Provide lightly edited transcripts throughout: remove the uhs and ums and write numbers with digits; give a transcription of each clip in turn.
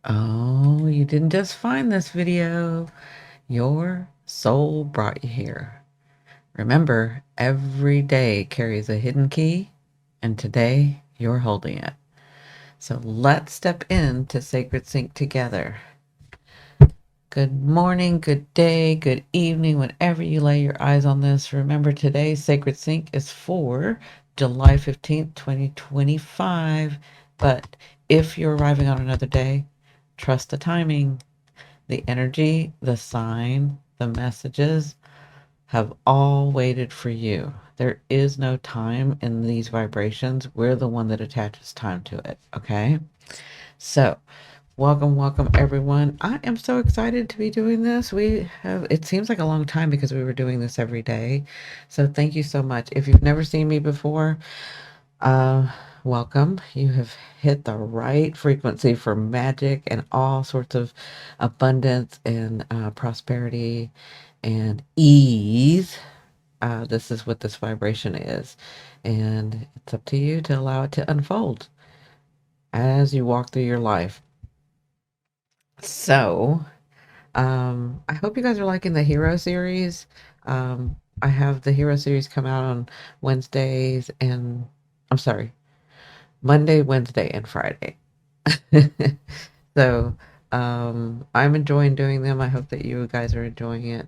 Oh, you didn't just find this video. Your soul brought you here. Remember, every day carries a hidden key, and today you're holding it. So let's step into Sacred Sync together. Good morning, good day, good evening, whenever you lay your eyes on this. Remember, today's Sacred Sync is for July 15th, 2025. But if you're arriving on another day, trust the timing. The energy, the sign, the messages have all waited for you. There is no time in these vibrations. We're the one that attaches time to it. Okay. So, welcome, everyone. I am so excited to be doing this. It seems like a long time because we were doing this every day. So, thank you so much. If you've never seen me before, uh, welcome. You have hit the right frequency for magic and all sorts of abundance and prosperity and ease. This is what this vibration is. And it's up to you to allow it to unfold as you walk through your life. So, I hope you guys are liking the Hero series. I have the Hero series come out on Wednesdays and I'm sorry, Monday, Wednesday, and Friday. So, I'm enjoying doing them. I hope that you guys are enjoying it.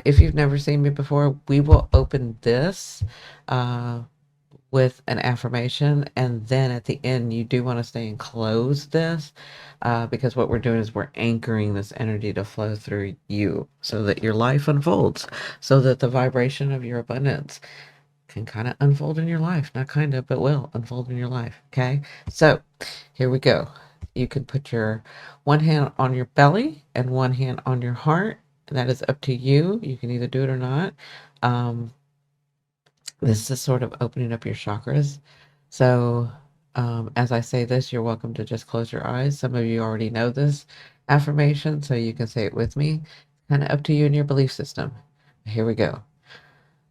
If you've never seen me before, we will open this uh, with an affirmation, and then at the end, you do want to stay and close this because what we're doing is we're anchoring this energy to flow through you so that your life unfolds, so that the vibration of your abundance can kind of unfold in your life. Not kind of, but will unfold in your life. Okay. So here we go. You can put your one hand on your belly and one hand on your heart. And that is up to you. You can either do it or not. Um, this is sort of opening up your chakras. So, as I say this, you're welcome to just close your eyes. Some of you already know this affirmation, so you can say it with me. Kind of up to you and your belief system. Here we go.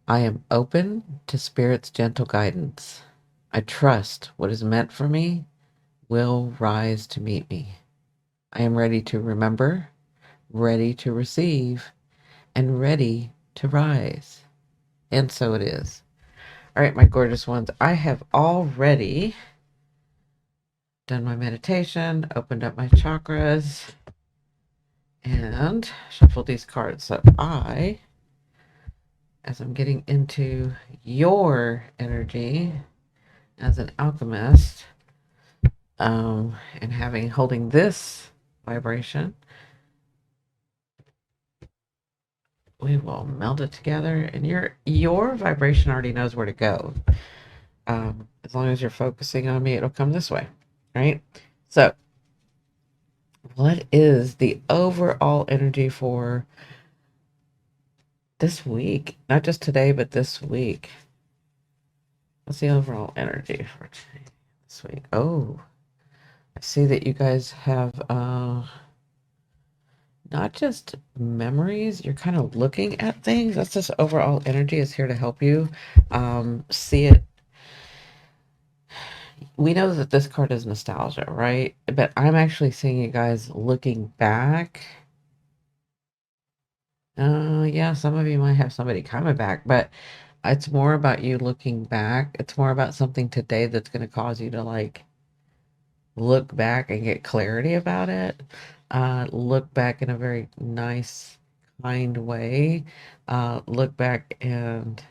I am open to Spirit's gentle guidance. I trust what is meant for me will rise to meet me. I am ready to remember, ready to receive, and ready to rise. And so it is. All right, my gorgeous ones, I have already done my meditation, opened up my chakras, and shuffled these cards. So as I'm getting into your energy as an alchemist, and holding this vibration, we will meld it together, and your vibration already knows where to go. As long as you're focusing on me, it'll come this way, right? So, what is the overall energy for this week? Not just today, but this week. What's the overall energy for this week? Oh, I see that you guys have not just memories, you're kind of looking at things. That's just overall energy is here to help you see it. We know that this card is nostalgia, right? But I'm actually seeing you guys looking back. Yeah, some of you might have somebody coming back, but it's more about you looking back. It's more about something today that's going to cause you to like look back and get clarity about it. Look back in a very nice, kind way. Look back and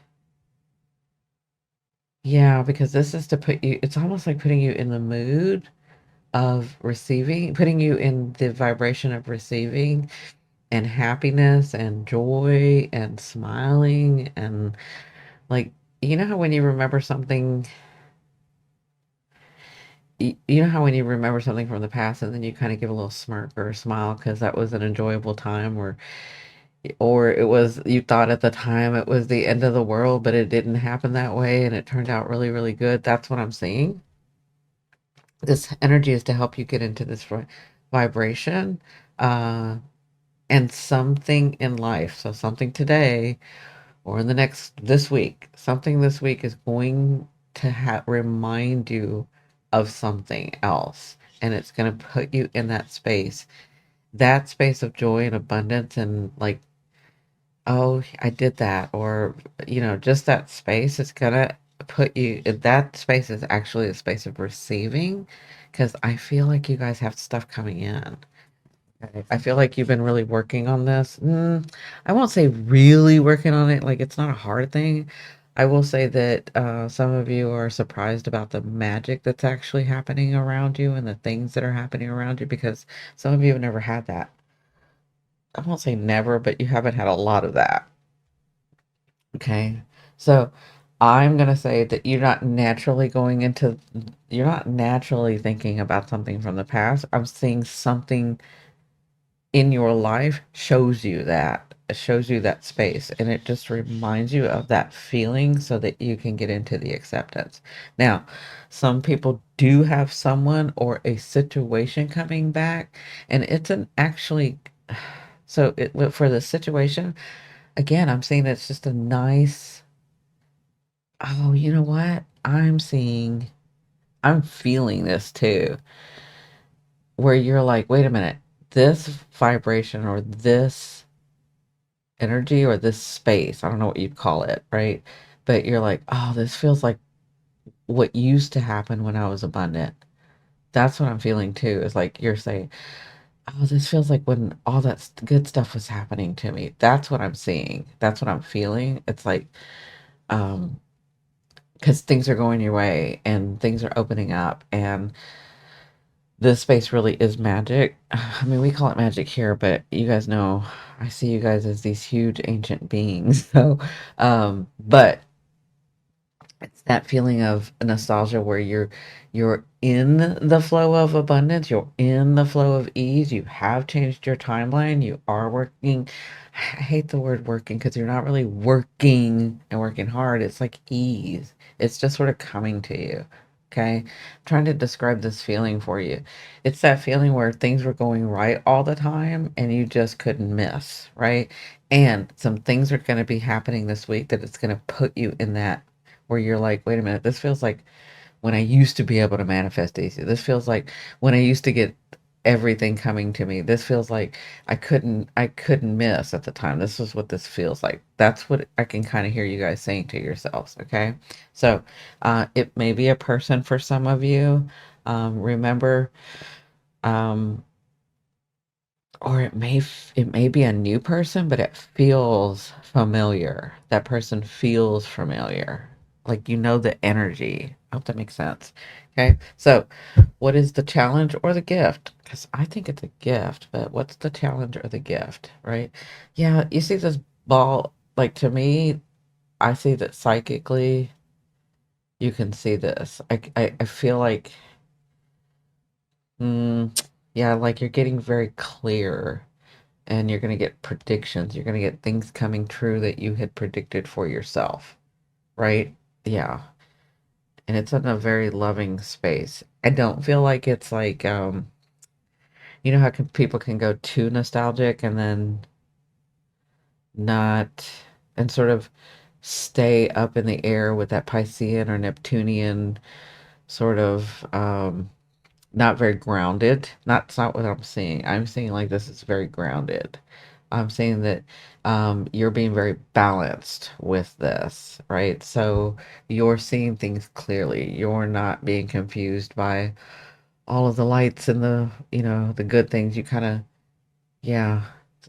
yeah, because this is to put you, it's almost like putting you in the mood of receiving, putting you in the vibration of receiving and happiness and joy and smiling and like, you know how when you remember something, you know how when you remember something from the past and then you kind of give a little smirk or a smile because that was an enjoyable time or it was you thought at the time it was the end of the world but it didn't happen that way and it turned out really really good. That's what I'm seeing. This energy is to help you get into this vibration uh and something in life, so something today or in the next this week, something this week is going to remind you of something else. and it's going to put you in that space of joy and abundance, and like, oh, I did that, or just that space is going to put you that space is actually a space of receiving, because I feel like you guys have stuff coming in. Okay. I feel like you've been really working on this. I won't say really working on it, like it's not a hard thing. I will say that some of you are surprised about the magic that's actually happening around you and the things that are happening around you, because some of you have never had that. I won't say never, but you haven't had a lot of that. Okay. So I'm going to say that you're not naturally thinking about something from the past. I'm seeing something in your life shows you that. It shows you that space, and it just reminds you of that feeling so that you can get into the acceptance. Now, some people do have someone or a situation coming back, and it's an actually for the situation, again, I'm saying it's just a nice, oh, you know what? I'm feeling this too, where you're like, wait a minute, this vibration or this energy or this space, I don't know what you'd call it, right? But you're like, oh, this feels like what used to happen when I was abundant. That's what I'm feeling too. Is like you're saying, oh, this feels like when all that good stuff was happening to me. That's what I'm seeing. That's what I'm feeling. It's like, um, because things are going your way and things are opening up, and this space really is magic. I mean, we call it magic here, but you guys know I see you guys as these huge ancient beings. So, but it's that feeling of nostalgia where you're in the flow of abundance, you're in the flow of ease, you have changed your timeline, you are working. I hate the word working because you're not really working and working hard. It's like ease. It's just sort of coming to you. Okay? I'm trying to describe this feeling for you. It's that feeling where things were going right all the time and you just couldn't miss, right? And some things are going to be happening this week that it's going to put you in that where you're like, wait a minute, this feels like when I used to be able to manifest easy. This feels like when I used to get everything coming to me. This feels like I couldn't miss at the time. This is what this feels like. That's what I can kind of hear you guys saying to yourselves. Okay. So it may be a person for some of you. Remember, um, or it may be a new person, but it feels familiar. That person feels familiar. Like the energy. I hope that makes sense. Okay. So what is the challenge or the gift? Because I think it's a gift, but what's the challenge or the gift, right? Yeah, you see this ball, like to me, I see that psychically you can see this. I feel like yeah, like you're getting very clear, and you're going to get predictions. You're going to get things coming true that you had predicted for yourself, right? Yeah. And it's in a very loving space. I don't feel like it's like, how people can go too nostalgic and then not, and sort of stay up in the air with that Piscean or Neptunian sort of, not very grounded. That's not what I'm seeing. I'm seeing like this is very grounded. I'm saying that you're being very balanced with this, right? So you're seeing things clearly. You're not being confused by all of the lights and the good things. You kind of, yeah.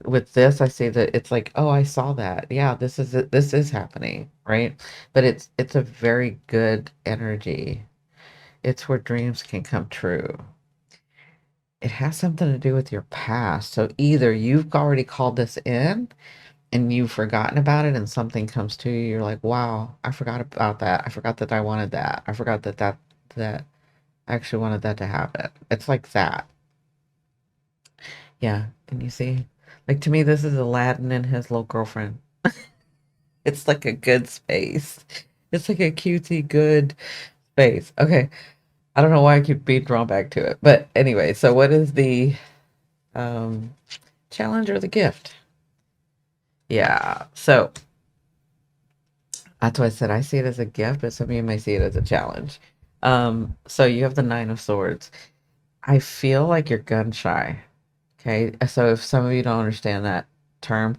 With this, I see that it's like, oh, I saw that. Yeah, this is it. This is happening, right? But it's a very good energy. It's where dreams can come true. It has something to do with your past. So either you've already called this in and you've forgotten about it and something comes to you, you're like, wow, I forgot about that. I forgot that I wanted that. I forgot that I actually wanted that to happen. It's like that. Yeah. Can you see? Like to me, this is Aladdin and his little girlfriend. It's like a good space. It's like a cutesy good space. Okay. I don't know why I keep being drawn back to it. But anyway, so what is the um challenge or the gift? Yeah. So that's why I said I see it as a gift, but some of you may see it as a challenge. So you have the Nine of Swords. I feel like you're gun shy. Okay. So if some of you don't understand that term,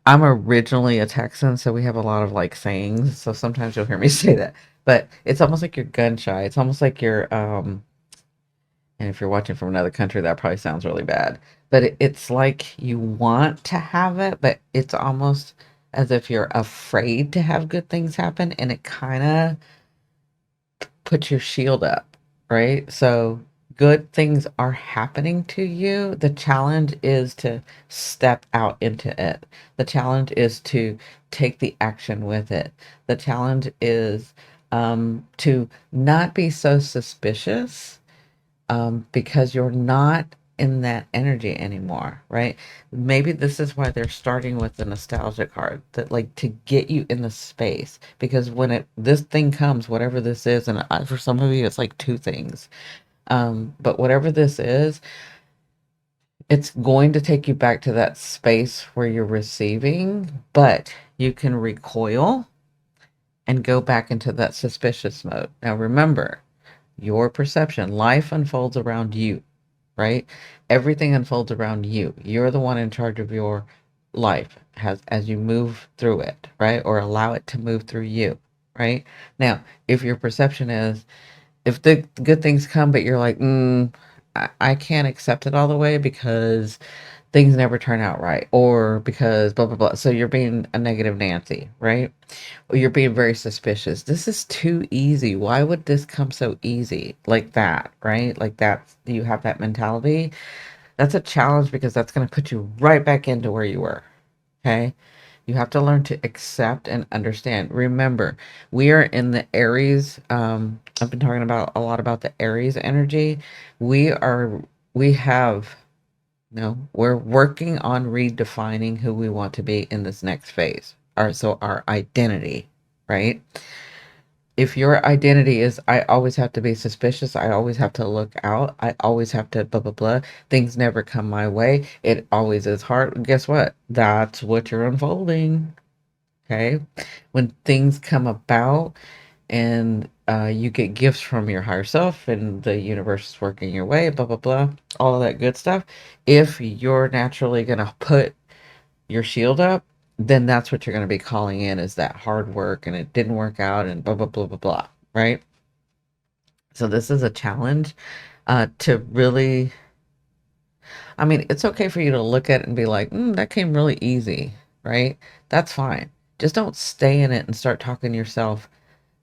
I'm originally a Texan, so we have a lot of like sayings. So sometimes you'll hear me say that. But it's almost like you're gun shy. It's almost like you're and if you're watching from another country, that probably sounds really bad. But it's like you want to have it, but it's almost as if you're afraid to have good things happen, and it kind of puts your shield up, right? So good things are happening to you. The challenge is to step out into it. The challenge is to take the action with it. The challenge is to not be so suspicious because you're not in that energy anymore, right? Maybe this is why they're starting with the nostalgia card, that like to get you in the space. Because when it this thing comes, whatever this is, and for some of you, it's like two things. But whatever this is, it's going to take you back to that space where you're receiving, but you can recoil and go back into that suspicious mode. Now remember, your perception, life unfolds around you, right? Everything unfolds around you. You're the one in charge of your life as you move through it, right? Or allow it to move through you, right? Now, if your perception is if the good things come, but you're like, I can't accept it all the way because things never turn out right, or because blah blah blah. So you're being a negative Nancy, right? Or you're being very suspicious. This is too easy. Why would this come so easy like that, right? Like that, you have that mentality. That's a challenge because that's going to put you right back into where you were. Okay. You have to learn to accept and understand. Remember, we are in the Aries. I've been talking about a lot about the Aries energy. We are, we have, no, we're working on redefining who we want to be in this next phase. Our identity, right? If your identity is, I always have to be suspicious, I always have to look out, I always have to blah blah blah, things never come my way, it always is hard. Guess what? That's what you're unfolding. Okay. When things come about and you get gifts from your higher self and the universe is working your way, blah blah blah, all of that good stuff. If you're naturally gonna put your shield up, then that's what you're going to be calling in, is that hard work and it didn't work out and blah blah blah blah blah, right? So this is a challenge to really, I mean, it's okay for you to look at it and be like, that came really easy, right? That's fine. Just don't stay in it and start talking yourself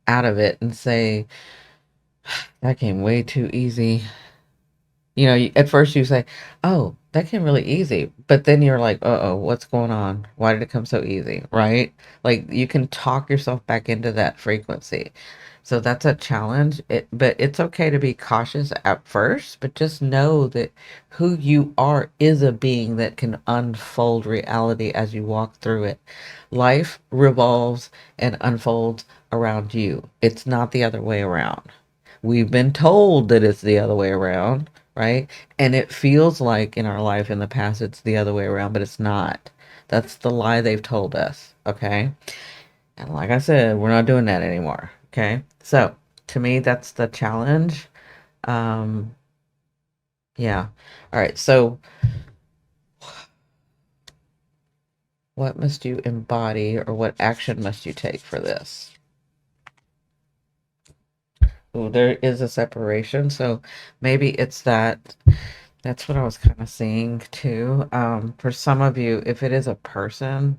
out of it and say, that came way too easy. At first you say, "Oh, that came really easy," but then you're like, "Uh-oh, what's going on? Why did it come so easy?" Right? Like you can talk yourself back into that frequency. So that's a challenge. But it's okay to be cautious at first, but just know that who you are is a being that can unfold reality as you walk through it. Life revolves and unfolds around you. It's not the other way around. We've been told that it's the other way around, right? And it feels like in our life in the past it's the other way around, but it's not. That's the lie they've told us, okay? And like I said, we're not doing that anymore, okay? So, to me, that's the challenge. Um, yeah. All right. So, what must you embody or what action must you take for this? Oh, there is a separation. So, maybe it's that. That's what I was kind of seeing too. For some of you, if it is a person,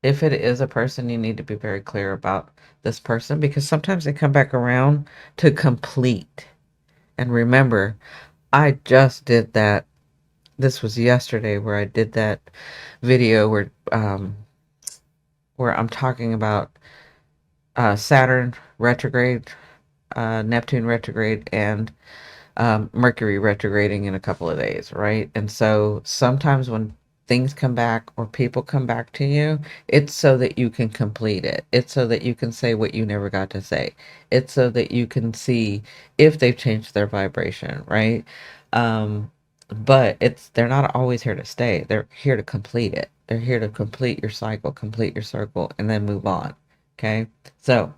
you need to be very clear about this person because sometimes they come back around to complete. And remember, I just did that. This was yesterday where I did that video where I'm talking about Saturn retrograde, Neptune retrograde, and Mercury retrograding in a couple of days, right? And so sometimes when things come back or people come back to you, it's so that you can complete it. It's so that you can say what you never got to say. It's so that you can see if they've changed their vibration, right? But they're not always here to stay. They're here to complete it. They're here to complete your cycle, complete your circle, and then move on. Okay? So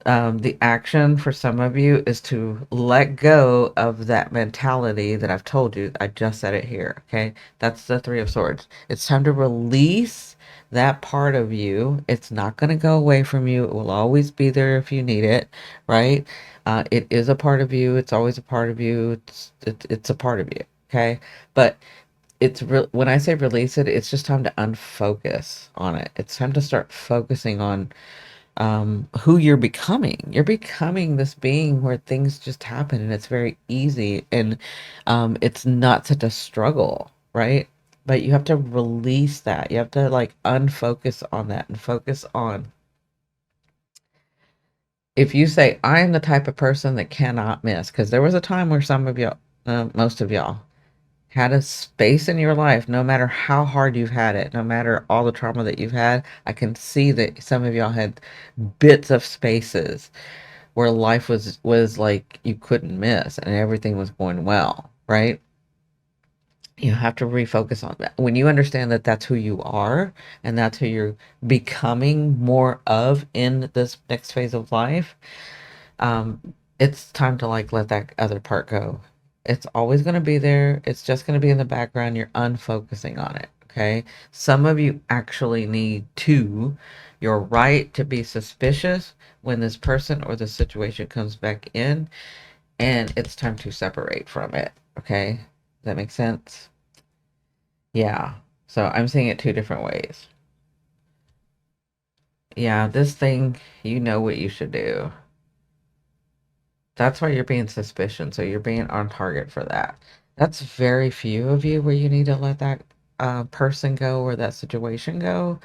The action for some of you is to let go of that mentality that I've told you. I just said it here. Okay. That's the Three of Swords. It's time to release that part of you. It's not going to go away from you. It will always be there if you need it. Right. It is a part of you. It's always a part of you. It's a part of you. Okay. But when I say release it, it's just time to unfocus on it. It's time to start focusing on who you're becoming. You're becoming this being where things just happen and it's very easy and it's not such a struggle, right? But you have to release that. You have to like unfocus on that and focus on if you say, I am the type of person that cannot miss, because there was a time where some of y'all, most of y'all, had a space in your life, no matter how hard you've had it, no matter all the trauma that you've had. I can see that some of y'all had bits of spaces where life was like you couldn't miss and everything was going well, right? You have to refocus on that. When you understand that that's who you are and that's who you're becoming more of in this next phase of life, um, it's time to like let that other part go. It's always going to be there. It's just going to be in the background. You're unfocusing on it. Okay. Some of you actually need to, you're right to be suspicious when this person or the situation comes back in, and it's time to separate from it. Okay. Does that make sense? Yeah. So I'm seeing it two different ways. Yeah. This thing, you know what you should do. That's why you're being suspicious. So you're being on target for that. That's very few of you where you need to let that person go or that situation go.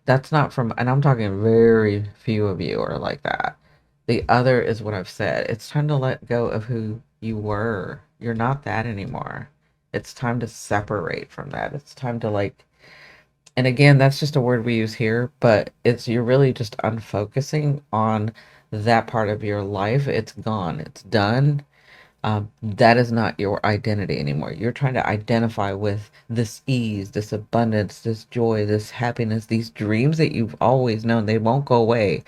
That's not from, and I'm talking very few of you are like that. The other is what I've said. It's time to let go of who you were. You're not that anymore. It's time to separate from that. It's time to like, and again, that's just a word we use here, but it's you're really just unfocusing on that part of your life. It's gone. It's done. That is not your identity anymore. You're trying to identify with this ease, this abundance, this joy, this happiness, these dreams that you've always known. They won't go away.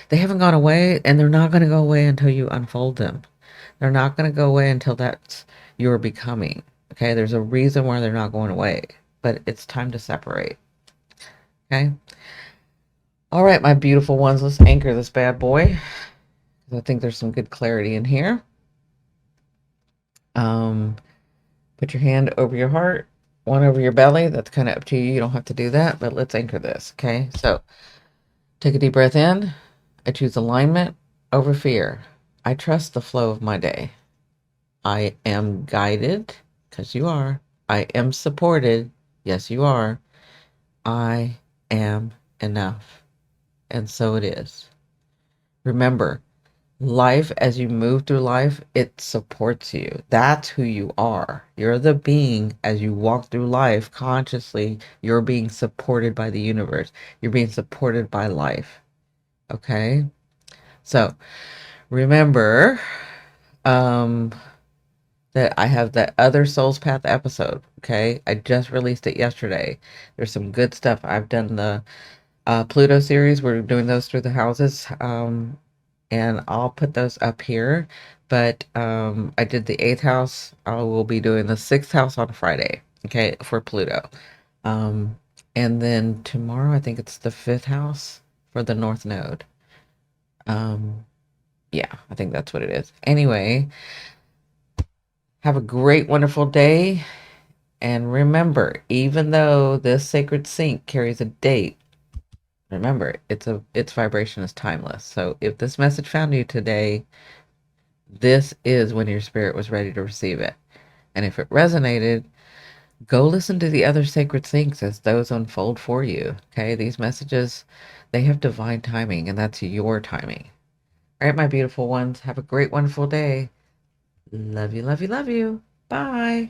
They haven't gone away, and they're not going to go away until you unfold them. They're not going to go away until that's your becoming. Okay, there's a reason why they're not going away, but it's time to separate. Okay. All right, my beautiful ones, let's anchor this bad boy. I think there's some good clarity in here. Um, Put your hand over your heart, one over your belly. That's kind of up to you. You don't have to do that, but let's anchor this. Okay. So take a deep breath in. I choose alignment over fear. I trust the flow of my day. I am guided, because you are. I am supported. Yes, you are. I am enough. And so it is. Remember, life, as you move through life, it supports you. That's who you are. You're the being. As you walk through life consciously, you're being supported by the universe. You're being supported by life. Okay. So remember um that I have that other Souls Path episode. Okay, I just released it yesterday. There's some good stuff. I've done the Pluto series. We're doing those through the houses. And I'll put those up here. But I did the eighth house. I will be doing the sixth house on Friday, okay, for Pluto. Um, and then tomorrow, I think it's the fifth house for the North Node. Um, yeah, I think that's what it is. Anyway, have a great, wonderful day. And remember, even though this sacred sink carries a date, remember, its vibration is timeless. So if this message found you today, this is when your spirit was ready to receive it. And if it resonated, go listen to the other sacred things as those unfold for you. Okay, these messages, they have divine timing, and that's your timing. All right, my beautiful ones, have a great, wonderful day. Love you, love you, love you. Bye.